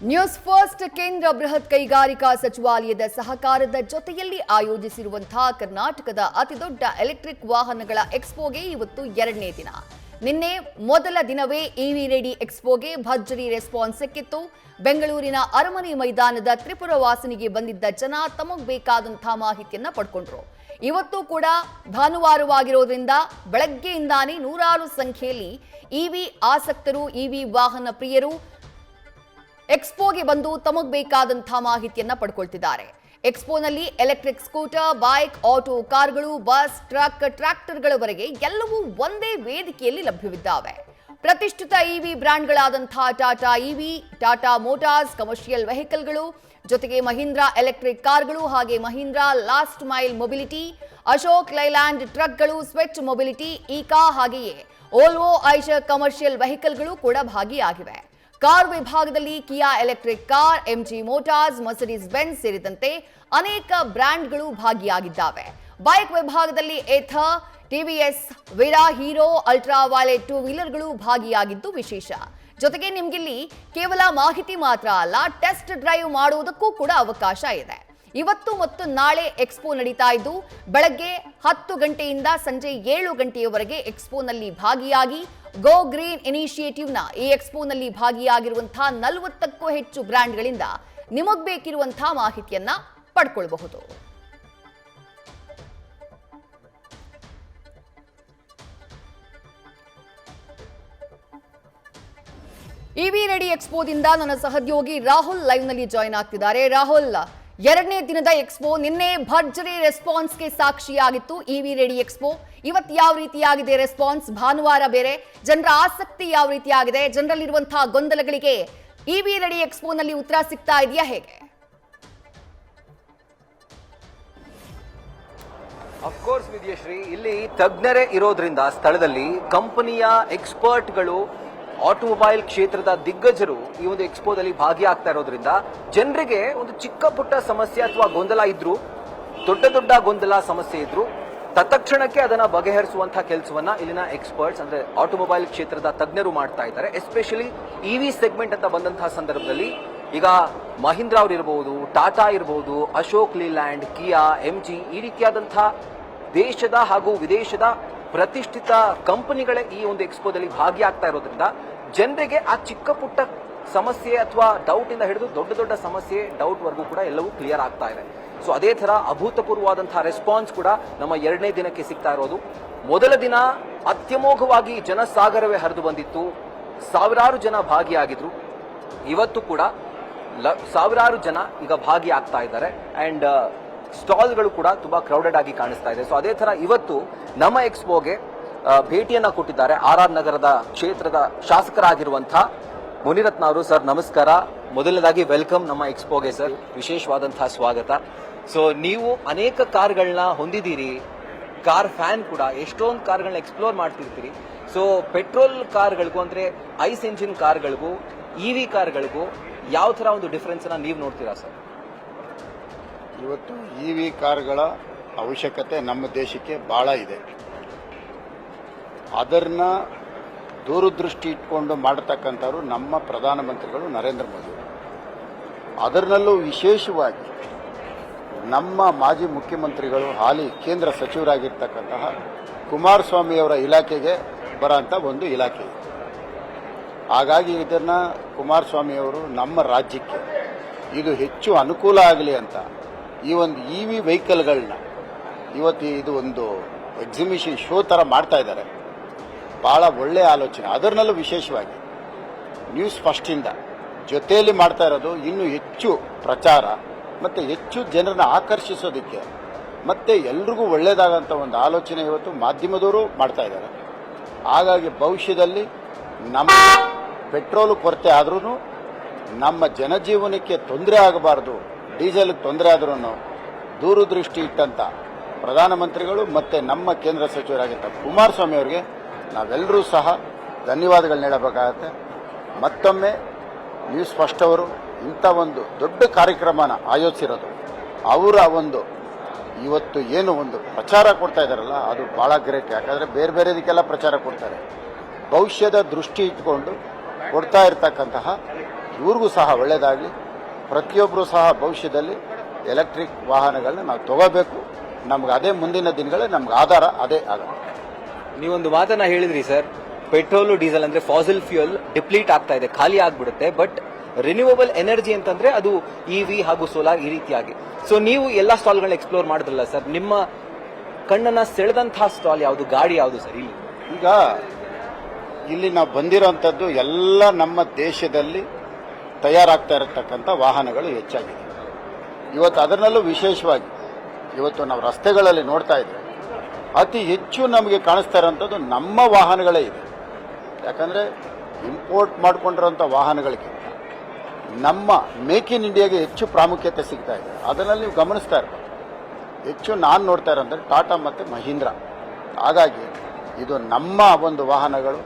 News first ಕೇಂದ್ರ ಬೃಹತ್ ಕೈಗಾರಿಕಾ ಸಚಿವಾಲಯದ ಸಹಕಾರದ ಜೊತೆಯಲ್ಲಿ ಆಯೋಜಿಸಿರುವಂತಹ ಕರ್ನಾಟಕದ ಅತಿದೊಡ್ಡ ಎಲೆಕ್ಟ್ರಿಕ್ ವಾಹನಗಳ ಎಕ್ಸ್ಪೋಗೆ ಇವತ್ತು ಎರಡನೇ ದಿನ. ನಿನ್ನೆ ಮೊದಲ ದಿನವೇ ಇವಿ ರೆಡಿ ಎಕ್ಸ್ಪೋಗೆ ಭರ್ಜರಿ ರೆಸ್ಪಾನ್ಸ್ ಸಿಕ್ಕಿತ್ತು. ಬೆಂಗಳೂರಿನ ಅರಮನೆ ಮೈದಾನದ ತ್ರಿಪುರ ವಾಸನಿಗೆ ಬಂದಿದ್ದ ಜನ ತಮಗೆ ಬೇಕಾದಂತಹ ಮಾಹಿತಿಯನ್ನ ಪಡ್ಕೊಂಡ್ರು. ಇವತ್ತು ಕೂಡ ಭಾನುವಾರವಾಗಿರೋದ್ರಿಂದ ಬೆಳಗ್ಗೆಯಿಂದಾನೇ ನೂರಾರು ಸಂಖ್ಯೆಯಲ್ಲಿ ಇವಿ ಆಸಕ್ತರು, ಇವಿ ವಾಹನ ಪ್ರಿಯರು ಎಕ್ಸ್ಪೋಗೆ ಬಂದು ತಮಗೆ ಬೇಕಾದಂತಹ ಮಾಹಿತಿಯನ್ನ ಪಡ್ಕೊಳ್ತಿದ್ದಾರೆ. ಎಕ್ಸ್ಪೋನಲ್ಲಿ ಎಲೆಕ್ಟ್ರಿಕ್ ಸ್ಕೂಟರ್, ಬೈಕ್, ಆಟೋ, ಕಾರ್ಗಳು, ಬಸ್, ಟ್ರಕ್, ಟ್ರ್ಯಾಕ್ಟರ್ಗಳವರೆಗೆ ಎಲ್ಲವೂ ಒಂದೇ ವೇದಿಕೆಯಲ್ಲಿ ಲಭ್ಯವಿದ್ದಾವೆ. ಪ್ರತಿಷ್ಠಿತ ಇವಿ ಬ್ರ್ಯಾಂಡ್ಗಳಾದಂತಹ Tata EV, Tata Motors commercial ವೆಹಿಕಲ್ಗಳು, ಜೊತೆಗೆ ಮಹೀಂದ್ರಾ ಎಲೆಕ್ಟ್ರಿಕ್ ಕಾರ್ಗಳು, ಹಾಗೆ Mahindra last mile mobility, Ashok Leyland ಟ್ರಕ್ಗಳು, ಸ್ವಿಚ್ ಮೊಬಿಲಿಟಿ, ಈಕಾ, ಹಾಗೆಯೇ ಓಲ್ವೋ ಐಶರ್ ಕಮರ್ಷಿಯಲ್ ವೆಹಿಕಲ್ಗಳು ಕೂಡ ಭಾಗಿಯಾಗಿವೆ. ಕಾರ್ ವಿಭಾಗದಲ್ಲಿ Kia electric car, MG Motors, Mercedes Benz ಸೇರಿದಂತೆ ಅನೇಕ ಬ್ರ್ಯಾಂಡ್ಗಳು ಭಾಗಿಯಾಗಿದ್ದಾವೆ. ಬೈಕ್ ವಿಭಾಗದಲ್ಲಿ Ather, TVS, Vida, Hero, ultra violet two ವೀಲರ್ಗಳು ಭಾಗಿಯಾಗಿದ್ದು ವಿಶೇಷ. ಜೊತೆಗೆ ನಿಮ್ಗಿಲ್ಲಿ ಕೇವಲ ಮಾಹಿತಿ ಮಾತ್ರ ಅಲ್ಲ, ಟೆಸ್ಟ್ ಡ್ರೈವ್ ಮಾಡುವುದಕ್ಕೂ ಕೂಡ ಅವಕಾಶ ಇದೆ. ಇವತ್ತು ಮತ್ತು ನಾಳೆ ಎಕ್ಸ್ಪೋ ನಡೀತಾ ಇದ್ದು ಬೆಳಗ್ಗೆ 10 ಗಂಟೆಯಿಂದ ಸಂಜೆ 7 ಗಂಟೆಯವರೆಗೆ ಎಕ್ಸ್ಪೋನಲ್ಲಿ ಭಾಗಿಯಾಗಿ ಗೋ ಗ್ರೀನ್ ಇನಿಷಿಯೇಟಿವ್ನ ಈ ಎಕ್ಸ್ಪೋನಲ್ಲಿ ಭಾಗಿಯಾಗಿರುವಂತಹ 40ಕ್ಕೂ ಹೆಚ್ಚು ಬ್ರ್ಯಾಂಡ್ಗಳಿಂದ ನಿಮಗ್ ಬೇಕಿರುವಂತಹ ಮಾಹಿತಿಯನ್ನ ಪಡ್ಕೊಳ್ಬಹುದು. ಇವಿ ರೆಡಿ ಎಕ್ಸ್ಪೋದಿಂದ ನನ್ನ ಸಹೋದ್ಯೋಗಿ ರಾಹುಲ್ ಲೈವ್ನಲ್ಲಿ ಜಾಯಿನ್ ಆಗ್ತಿದ್ದಾರೆ. ರಾಹುಲ್, ಎರಡನೇ ದಿನದ ಎಕ್ಸ್ಪೋ ನಿನ್ನೆ ಭರ್ಜರಿ ರೆಸ್ಪಾನ್ಸ್ಗೆ ಸಾಕ್ಷಿಯಾಗಿತ್ತು. ಇವಿ ರೆಡಿ ಎಕ್ಸ್ಪೋ ಇವತ್ತು ಯಾವ ರೀತಿಯಾಗಿದೆ ರೆಸ್ಪಾನ್ಸ್? ಭಾನುವಾರ ಬೇರೆ, ಜನರ ಆಸಕ್ತಿ ಯಾವ ರೀತಿಯಾಗಿದೆ? ಜನರಲ್ಲಿರುವಂತಹ ಗೊಂದಲಗಳಿಗೆ ಇವಿ ರೆಡಿ ಎಕ್ಸ್ಪೋನಲ್ಲಿ ಉತ್ತರ ಸಿಗ್ತಾ ಇದೆಯಾ, ಹೇಗೆ? ಅಫ್ಕೋರ್ಸ್ ವಿದ್ಯಾಶ್ರೀ, ಇಲ್ಲಿ ತಜ್ಞರೇ ಇರೋದ್ರಿಂದ ಸ್ಥಳದಲ್ಲಿ ಕಂಪನಿಯ ಎಕ್ಸ್ಪರ್ಟ್ಗಳು, ಆಟೋಮೊಬೈಲ್ ಕ್ಷೇತ್ರದ ದಿಗ್ಗಜರು ಈ ಒಂದು ಎಕ್ಸ್ಪೋದಲ್ಲಿ ಭಾಗಿಯಾಗ್ತಾ ಇರೋದ್ರಿಂದ ಜನರಿಗೆ ಒಂದು ಚಿಕ್ಕ ಪುಟ್ಟ ಸಮಸ್ಯೆ ಅಥವಾ ಗೊಂದಲ ಇದ್ರು, ದೊಡ್ಡ ದೊಡ್ಡ ಗೊಂದಲ ಸಮಸ್ಯೆ ಇದ್ರು ತತ್ಕ್ಷಣಕ್ಕೆ ಅದನ್ನ ಬಗೆಹರಿಸುವಂತಹ ಕೆಲಸವನ್ನ ಇಲ್ಲಿನ ಎಕ್ಸ್ಪರ್ಟ್ಸ್ ಅಂದ್ರೆ ಆಟೋಮೊಬೈಲ್ ಕ್ಷೇತ್ರದ ತಜ್ಞರು ಮಾಡ್ತಾ ಇದ್ದಾರೆ. ಎಸ್ಪೆಷಲಿ ಇವಿ ಸೆಗ್ಮೆಂಟ್ ಅಂತ ಬಂದಂತಹ ಸಂದರ್ಭದಲ್ಲಿ ಈಗ ಮಹೀಂದ್ರಾ ಅವರು ಇರಬಹುದು, ಟಾಟಾ ಇರಬಹುದು, ಅಶೋಕ್ ಲೀಲ್ಯಾಂಡ್, ಕಿಯಾ, ಎಂಜಿ ಈ ರೀತಿಯಾದಂತಹ ದೇಶದ ಹಾಗೂ ವಿದೇಶದ ಪ್ರತಿಷ್ಠಿತ ಕಂಪನಿಗಳೇ ಈ ಒಂದು ಎಕ್ಸ್ಪೋದಲ್ಲಿ ಭಾಗಿಯಾಗ್ತಾ ಇರೋದ್ರಿಂದ ಜನರಿಗೆ ಆ ಚಿಕ್ಕ ಪುಟ್ಟ ಸಮಸ್ಯೆ ಅಥವಾ ಡೌಟ್ ಇಂದ ಹಿಡಿದು ದೊಡ್ಡ ದೊಡ್ಡ ಸಮಸ್ಯೆ ಡೌಟ್ ವರೆಗೂ ಕೂಡ ಎಲ್ಲವೂ ಕ್ಲಿಯರ್ ಆಗ್ತಾ ಇದೆ. ಸೊ ಅದೇ ತರ ಅಭೂತಪೂರ್ವವಾದಂತಹ ರೆಸ್ಪಾನ್ಸ್ ಕೂಡ ನಮ್ಮ ಎರಡನೇ ದಿನಕ್ಕೆ ಸಿಗ್ತಾ ಇರೋದು. ಮೊದಲ ದಿನ ಅತ್ಯಮೋಘವಾಗಿ ಜನಸಾಗರವೇ ಹರಿದು ಬಂದಿತ್ತು, ಸಾವಿರಾರು ಜನ ಭಾಗಿಯಾಗಿದ್ರು. ಇವತ್ತು ಕೂಡ ಸಾವಿರಾರು ಜನ ಈಗ ಭಾಗಿಯಾಗ್ತಾ ಇದ್ದಾರೆ ಅಂಡ್ ಸ್ಟಾಲ್ಗಳು ಕೂಡ ತುಂಬಾ ಕ್ರೌಡೆಡ್ ಆಗಿ ಕಾಣಿಸ್ತಾ ಇದೆ. ಸೊ ಅದೇ ತರ ಇವತ್ತು ನಮ್ಮ ಎಕ್ಸ್ಪೋಗೆ ಭೇಟಿಯನ್ನ ಕೊಟ್ಟಿದ್ದಾರೆ ಆರ್ ನಗರದ ಕ್ಷೇತ್ರದ ಶಾಸಕರಾಗಿರುವಂತಹ ಮುನಿರತ್ನ ಅವರು. ಸರ್ ನಮಸ್ಕಾರ, ಮೊದಲನೇದಾಗಿ ವೆಲ್ಕಮ್ ನಮ್ಮ ಎಕ್ಸ್ಪೋಗೆ ಸರ್, ವಿಶೇಷವಾದಂತಹ ಸ್ವಾಗತ. ಸೊ ನೀವು ಅನೇಕ ಕಾರ್ಗಳನ್ನ ಹೊಂದಿದ್ದೀರಿ, ಕಾರ್ ಫ್ಯಾನ್ ಕೂಡ, ಎಷ್ಟೊಂದು ಕಾರ್ಗಳನ್ನ ಎಕ್ಸ್ಪ್ಲೋರ್ ಮಾಡ್ತಿರ್ತೀರಿ. ಸೊ ಪೆಟ್ರೋಲ್ ಕಾರ್ಗಳಿಗೂ ಅಂದ್ರೆ ಐಸ್ ಇಂಜಿನ್ ಕಾರ್ಗಳಿಗೂ ಇವಿ ಕಾರ್ಗಳಿಗೂ ಯಾವ ತರ ಒಂದು ಡಿಫರೆನ್ಸ್ ಅನ್ನ ನೀವು ನೋಡ್ತೀರಾ ಸರ್? ಇವತ್ತು ಇವಿ ಕಾರ್ಗಳ ಅವಶ್ಯಕತೆ ನಮ್ಮ ದೇಶಕ್ಕೆ ಬಹಳ ಇದೆ. ಅದನ್ನ ದೂರದೃಷ್ಟಿ ಇಟ್ಕೊಂಡು ಮಾಡತಕ್ಕಂಥವ್ರು ನಮ್ಮ ಪ್ರಧಾನಮಂತ್ರಿಗಳು ನರೇಂದ್ರ ಮೋದಿ. ಅದರಲ್ಲೂ ವಿಶೇಷವಾಗಿ ನಮ್ಮ ಮಾಜಿ ಮುಖ್ಯಮಂತ್ರಿಗಳು, ಹಾಲಿ ಕೇಂದ್ರ ಸಚಿವರಾಗಿರ್ತಕ್ಕಂತಹ ಕುಮಾರಸ್ವಾಮಿಯವರ ಇಲಾಖೆಗೆ ಬರೋಂಥ ಒಂದು ಇಲಾಖೆ ಇದೆ. ಹಾಗಾಗಿ ಇದನ್ನ ಕುಮಾರಸ್ವಾಮಿಯವರು ನಮ್ಮ ರಾಜ್ಯಕ್ಕೆ ಇದು ಹೆಚ್ಚು ಅನುಕೂಲ ಆಗಲಿ ಅಂತ ಈ ಒಂದು ಇವಿ ವೆಹಿಕಲ್ಗಳನ್ನ ಇವತ್ತು ಇದು ಒಂದು ಎಕ್ಸಿಬಿಷನ್ ಶೋ ಥರ ಮಾಡ್ತಾ ಇದ್ದಾರೆ. ಭಾಳ ಒಳ್ಳೆಯ ಆಲೋಚನೆ. ಅದರಲ್ಲೂ ವಿಶೇಷವಾಗಿ ನ್ಯೂಸ್ ಫಸ್ಟಿಂದ ಜೊತೆಯಲ್ಲಿ ಮಾಡ್ತಾ ಇರೋದು ಇನ್ನೂ ಹೆಚ್ಚು ಪ್ರಚಾರ ಮತ್ತು ಹೆಚ್ಚು ಜನರನ್ನ ಆಕರ್ಷಿಸೋದಕ್ಕೆ ಮತ್ತು ಎಲ್ರಿಗೂ ಒಳ್ಳೆಯದಾಗಂಥ ಒಂದು ಆಲೋಚನೆ ಇವತ್ತು ಮಾಧ್ಯಮದವರು ಮಾಡ್ತಾ ಇದ್ದಾರೆ. ಹಾಗಾಗಿ ಭವಿಷ್ಯದಲ್ಲಿ ನಮ್ಮ ಪೆಟ್ರೋಲ್ ಕೊರತೆ ಆದ್ರೂ ನಮ್ಮ ಜನಜೀವನಕ್ಕೆ ತೊಂದರೆ ಆಗಬಾರ್ದು, ಡೀಸೆಲ್ಗೆ ತೊಂದರೆ ಆದ್ರೂ ದೂರದೃಷ್ಟಿ ಇಟ್ಟಂತ ಪ್ರಧಾನಮಂತ್ರಿಗಳು ಮತ್ತು ನಮ್ಮ ಕೇಂದ್ರ ಸಚಿವರಾಗಿದ್ದ ಕುಮಾರಸ್ವಾಮಿ ಅವರಿಗೆ ನಾವೆಲ್ಲರೂ ಸಹ ಧನ್ಯವಾದಗಳನ್ನ ಹೇಳಬೇಕಾಗತ್ತೆ. ಮತ್ತೊಮ್ಮೆ ನ್ಯೂಸ್ ಫಸ್ಟ್ ಅವರು ಇಂಥ ಒಂದು ದೊಡ್ಡ ಕಾರ್ಯಕ್ರಮನ ಆಯೋಜಿಸಿರೋದು, ಅವರ ಒಂದು ಇವತ್ತು ಏನು ಒಂದು ಪ್ರಚಾರ ಕೊಡ್ತಾ ಇದ್ದಾರಲ್ಲ ಅದು ಭಾಳ ಗ್ರೇಟ್. ಯಾಕಂದರೆ ಬೇರೆ ಬೇರೆದಕ್ಕೆಲ್ಲ ಪ್ರಚಾರ ಕೊಡ್ತಾರೆ, ಭವಿಷ್ಯದ ದೃಷ್ಟಿ ಇಟ್ಕೊಂಡು ಕೊಡ್ತಾ ಇರ್ತಕ್ಕಂತಹ ಇವ್ರಿಗೂ ಸಹ ಒಳ್ಳೆಯದಾಗಲಿ. ಪ್ರತಿಯೊಬ್ಬರು ಸಹ ಭವಿಷ್ಯದಲ್ಲಿ ಎಲೆಕ್ಟ್ರಿಕ್ ವಾಹನಗಳನ್ನ ನಾವು ತಗೋಬೇಕು. ನಮ್ಗೆ ಅದೇ ಮುಂದಿನ ದಿನಗಳೇ ನಮ್ಗೆ ಆಧಾರ ಅದೇ ಆಗುತ್ತೆ. ನೀವೊಂದು ಮಾತನ್ನ ಹೇಳಿದ್ರಿ ಸರ್, ಪೆಟ್ರೋಲು ಡೀಸೆಲ್ ಅಂದ್ರೆ ಫಾಸಿಲ್ ಫ್ಯೂಯಲ್ ಡಿಪ್ಲೀಟ್ ಆಗ್ತಾ ಇದೆ, ಖಾಲಿ ಆಗ್ಬಿಡುತ್ತೆ. ಬಟ್ ರಿನ್ಯೂವಬಲ್ ಎನರ್ಜಿ ಅಂತಂದ್ರೆ ಅದು ಇವಿ ಹಾಗೂ ಸೋಲಾರ್ ಈ ರೀತಿಯಾಗಿ. ಸೊ ನೀವು ಎಲ್ಲಾ ಸ್ಟಾಲ್ಗಳನ್ನ ಎಕ್ಸ್ಪ್ಲೋರ್ ಮಾಡಿದ್ರಲ್ಲ ಸರ್, ನಿಮ್ಮ ಕಣ್ಣನ್ನ ಸೆಳೆದಂತಹ ಸ್ಟಾಲ್ ಯಾವುದು, ಗಾಡಿ ಯಾವುದು ಸರ್? ಈಗ ಇಲ್ಲಿ ನಾವು ಬಂದಿರೋಂಥದ್ದು ಎಲ್ಲ ನಮ್ಮ ದೇಶದಲ್ಲಿ ತಯಾರಾಗ್ತಾ ಇರತಕ್ಕಂಥ ವಾಹನಗಳು ಹೆಚ್ಚಾಗಿದೆ. ಇವತ್ತು ಅದರಲ್ಲೂ ವಿಶೇಷವಾಗಿ ಇವತ್ತು ನಾವು ರಸ್ತೆಗಳಲ್ಲಿ ನೋಡ್ತಾ ಇದ್ದೇವೆ, ಅತಿ ಹೆಚ್ಚು ನಮಗೆ ಕಾಣಿಸ್ತಾ ಇರೋಂಥದ್ದು ನಮ್ಮ ವಾಹನಗಳೇ ಇದೆ. ಯಾಕಂದರೆ ಇಂಪೋರ್ಟ್ ಮಾಡ್ಕೊಂಡಿರೋಂಥ ವಾಹನಗಳಿಗೆ ನಮ್ಮ ಮೇಕ್ ಇನ್ ಇಂಡಿಯಾಗೆ ಹೆಚ್ಚು ಪ್ರಾಮುಖ್ಯತೆ ಸಿಗ್ತಾ ಇದೆ. ಅದರಲ್ಲಿ ನೀವು ಗಮನಿಸ್ತಾ ಇರ್ಬೋದು. ಹೆಚ್ಚು ನಾನು ನೋಡ್ತಾ ಇರೋಂದ್ರೆ ಟಾಟಾ ಮತ್ತು ಮಹೀಂದ್ರ. ಹಾಗಾಗಿ ಇದು ನಮ್ಮ ಒಂದು ವಾಹನಗಳು,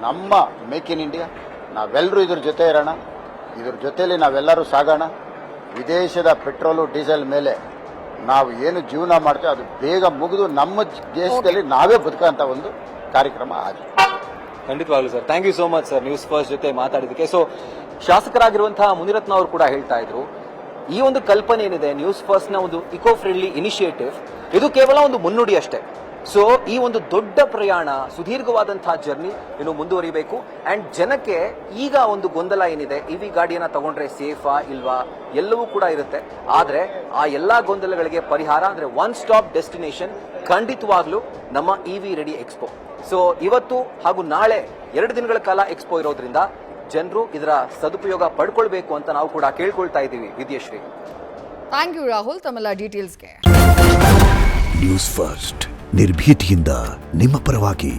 ನಮ್ಮ ಮೇಕ್ ಇನ್ ಇಂಡಿಯಾ. ನಾವೆಲ್ಲರೂ ಇದ್ರ ಜೊತೆ ಇರೋಣ, ಇದ್ರ ಜೊತೆಯಲ್ಲಿ ನಾವೆಲ್ಲರೂ ಸಾಗೋಣ. ವಿದೇಶದ ಪೆಟ್ರೋಲು ಡೀಸೆಲ್ ಮೇಲೆ ನಾವು ಏನು ಜೀವನ ಮಾಡ್ತೇವೆ ಅದು ಬೇಗ ಮುಗಿದು ನಮ್ಮ ದೇಶದಲ್ಲಿ ನಾವೇ ಬದುಕುವಂಥ ಒಂದು ಕಾರ್ಯಕ್ರಮ ಆಗಿದೆ. ಖಂಡಿತವಾಗ್ಲೂ sir, thank you so much sir News First ಜೊತೆ ಮಾತಾಡಿದ್ದಕ್ಕೆ. ಸೊ ಶಾಸಕರಾಗಿರುವಂತಹ ಮುನಿರತ್ನ ಅವರು ಕೂಡ ಹೇಳ್ತಾ ಇದ್ರು, ಈ ಒಂದು ಕಲ್ಪನೆ ಏನಿದೆ ನ್ಯೂಸ್ ಫಸ್ಟ್ ನ ಒಂದು ಇಕೋ ಫ್ರೆಂಡ್ಲಿ ಇನಿಷಿಯೇಟಿವ್, ಇದು ಕೇವಲ ಒಂದು ಮುನ್ನುಡಿ ಅಷ್ಟೇ. ಸೊ ಈ ಒಂದು ದೊಡ್ಡ ಪ್ರಯಾಣ, ಸುದೀರ್ಘವಾದಂತಹ ಜರ್ನಿ ಇನ್ನು ಮುಂದುವರಿಬೇಕು. ಅಂಡ್ ಜನಕ್ಕೆ ಈಗ ಒಂದು ಗೊಂದಲ ಏನಿದೆ, ಇವಿ ಗಾಡಿಯನ್ನ ತಗೊಂಡ್ರೆ ಸೇಫಾ ಇಲ್ವಾ, ಎಲ್ಲವೂ ಕೂಡ ಇರುತ್ತೆ. ಆದ್ರೆ ಆ ಎಲ್ಲಾ ಗೊಂದಲಗಳಿಗೆ ಪರಿಹಾರ ಅಂದ್ರೆ ಒನ್ ಸ್ಟಾಪ್ ಡೆಸ್ಟಿನೇಷನ್ ಖಂಡಿತವಾಗ್ಲೂ ನಮ್ಮ ಇವಿ ರೆಡಿ ಎಕ್ಸ್ಪೋ. ಸೊ ಇವತ್ತು ಹಾಗೂ ನಾಳೆ 2 ದಿನಗಳ ಕಾಲ ಎಕ್ಸ್ಪೋ ಇರೋದ್ರಿಂದ ಜನರು ಇದರ ಸದುಪಯೋಗ ಪಡ್ಕೊಳ್ಬೇಕು ಅಂತ ನಾವು ಕೂಡ ಕೇಳ್ಕೊಳ್ತಾ ಇದ್ದೀವಿ. ವಿದ್ಯಾಶ್ರೀ, ಥ್ಯಾಂಕ್ ಯು ರಾಹುಲ್ ತಮ್ಮೆಲ್ಲ ಡೀಟೇಲ್ಸ್ಗೆ. ನ್ಯೂಸ್ ಫಸ್ಟ್ ನಿರ್ಭೀತಿಯಿಂದ ನಿಮ್ಮ ಪರವಾಗಿ.